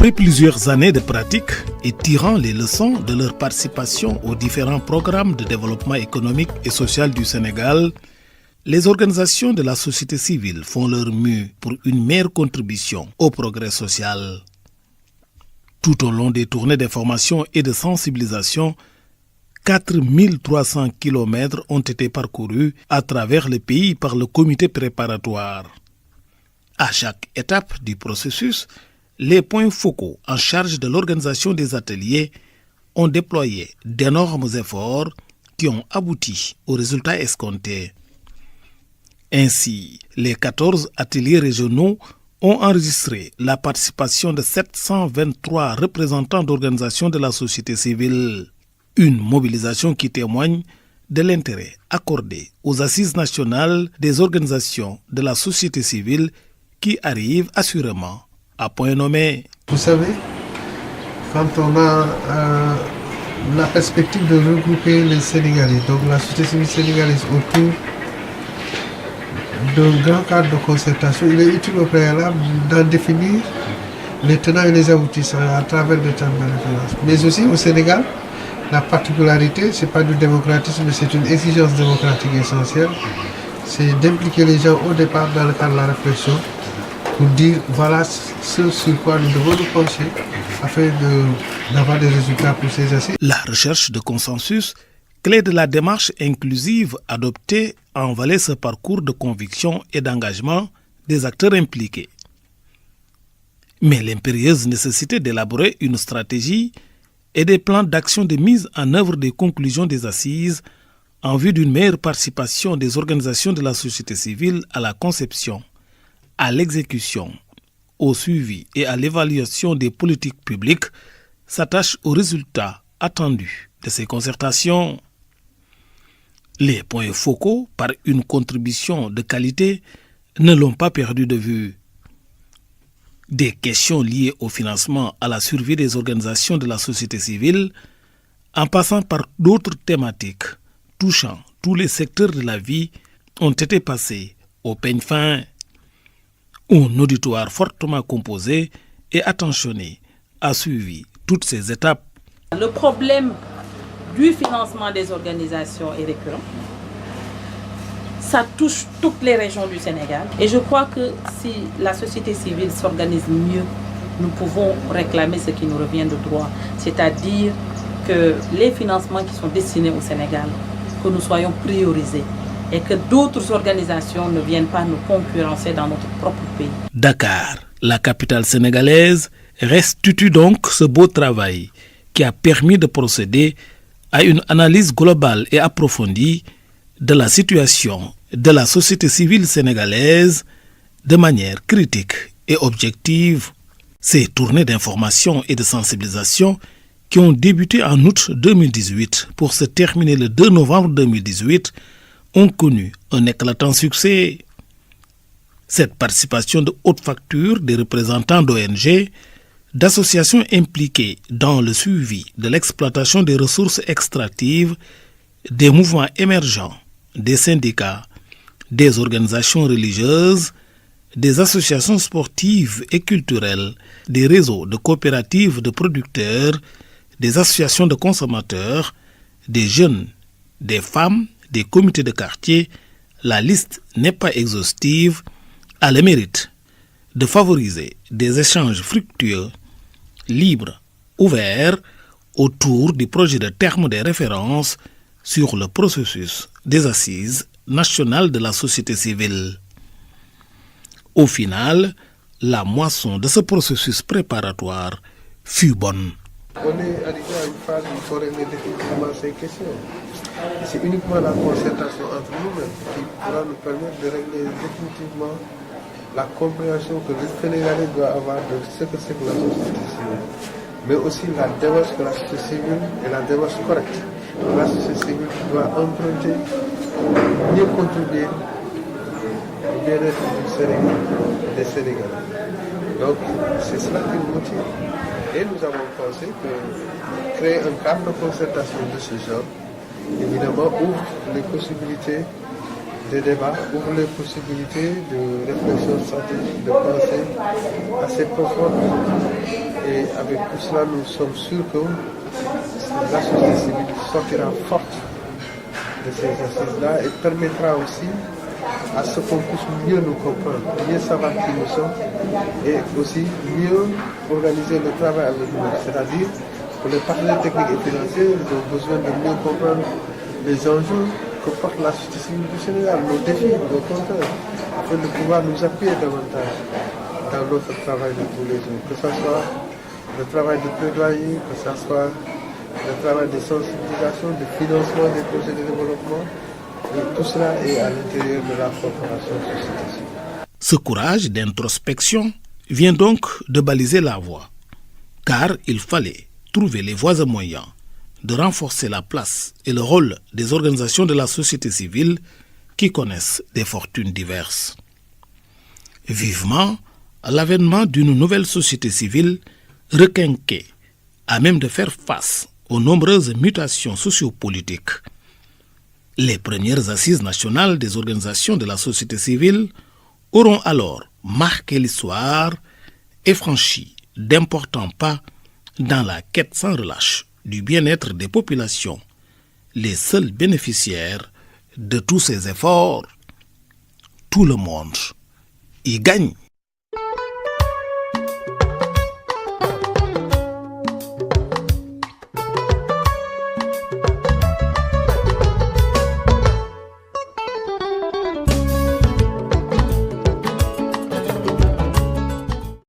Après plusieurs années de pratique et tirant les leçons de leur participation aux différents programmes de développement économique et social du Sénégal, les organisations de la société civile font leur mieux pour une meilleure contribution au progrès social. Tout au long des tournées d'information et de sensibilisation, 4300 km ont été parcourus à travers le pays par le comité préparatoire. À chaque étape du processus, les points focaux en charge de l'organisation des ateliers ont déployé d'énormes efforts qui ont abouti aux résultats escomptés. Ainsi, les 14 ateliers régionaux ont enregistré la participation de 723 représentants d'organisations de la société civile. Une mobilisation qui témoigne de l'intérêt accordé aux assises nationales des organisations de la société civile qui arrivent assurément à point nommé. Vous savez, quand on a la perspective de regrouper les Sénégalais, donc la société civile sénégalaise autour d'un grand cadre de concertation, il est utile au préalable d'en définir les tenants et les aboutissants à travers des termes de référence. Mais aussi au Sénégal, la particularité, ce n'est pas du démocratisme, mais c'est une exigence démocratique essentielle, c'est d'impliquer les gens au départ dans le cadre de la réflexion pour dire voilà ce sur quoi nous devons nous pencher afin d'avoir des résultats pour ces assises. La recherche de consensus, clé de la démarche inclusive adoptée, en valait ce parcours de conviction et d'engagement des acteurs impliqués. Mais l'impérieuse nécessité d'élaborer une stratégie et des plans d'action de mise en œuvre des conclusions des assises en vue d'une meilleure participation des organisations de la société civile à la conception, à l'exécution, au suivi et à l'évaluation des politiques publiques s'attache aux résultats attendus de ces concertations. Les points focaux, par une contribution de qualité, ne l'ont pas perdu de vue. Des questions liées au financement à la survie des organisations de la société civile, en passant par d'autres thématiques touchant tous les secteurs de la vie, ont été passées au peigne fin. Un auditoire fortement composé et attentionné a suivi toutes ces étapes. Le problème du financement des organisations est récurrent. Ça touche toutes les régions du Sénégal. Et je crois que si la société civile s'organise mieux, nous pouvons réclamer ce qui nous revient de droit. C'est-à-dire que les financements qui sont destinés au Sénégal, que nous soyons priorisés et que d'autres organisations ne viennent pas nous concurrencer dans notre propre pays. Dakar, la capitale sénégalaise, restitue donc ce beau travail qui a permis de procéder à une analyse globale et approfondie de la situation de la société civile sénégalaise de manière critique et objective. Ces tournées d'information et de sensibilisation qui ont débuté en août 2018 pour se terminer le 2 novembre 2018 ont connu un éclatant succès. Cette participation de haute facture des représentants d'ONG, d'associations impliquées dans le suivi de l'exploitation des ressources extractives, des mouvements émergents, des syndicats, des organisations religieuses, des associations sportives et culturelles, des réseaux de coopératives de producteurs, des associations de consommateurs, des jeunes, des femmes, des comités de quartier, la liste n'est pas exhaustive, a le mérite de favoriser des échanges fructueux, libres, ouverts, autour du projet de terme des références sur le processus des assises nationales de la société civile. Au final, la moisson de ce processus préparatoire fut bonne. On est arrivé à une phase où il faut régler définitivement ces questions. C'est uniquement la concertation entre nous-mêmes qui pourra nous permettre de régler définitivement la compréhension que le Sénégalais doit avoir de ce que c'est que la société civile, mais aussi la démarche que la société civile est la démarche correcte. La société civile doit emprunter, mieux contribuer au bien-être du Sénégal et des Sénégalais. Donc c'est cela qui nous motive. Et nous avons pensé que créer un cadre de concertation de ce genre, évidemment, ouvre les possibilités de débat, ouvre les possibilités de réflexion stratégique, de pensée assez profonde Et avec tout cela, nous sommes sûrs que la société civile sortira forte de ces assises-là et permettra aussi à ce qu'on puisse mieux nous comprendre, mieux savoir qui nous sommes et aussi mieux organiser le travail avec nous. C'est-à-dire, pour les partenaires techniques et financiers, ils ont besoin de mieux comprendre les enjeux que porte la société civile du Sénégal, nos défis, nos contraintes, afin de pouvoir nous appuyer davantage dans notre travail de tous les jours, que ce soit le travail de plaidoyer, que ce soit le travail de sensibilisation, de financement des projets de développement. Et tout cela est à l'intérieur de la corporation société civile. Ce courage d'introspection vient donc de baliser la voie, car il fallait trouver les voies et moyens de renforcer la place et le rôle des organisations de la société civile qui connaissent des fortunes diverses. Vivement l'avènement d'une nouvelle société civile requinquée, à même de faire face aux nombreuses mutations sociopolitiques. Les premières assises nationales des organisations de la société civile auront alors marqué l'histoire et franchi d'importants pas dans la quête sans relâche du bien-être des populations, les seuls bénéficiaires de tous ces efforts. Tout le monde y gagne.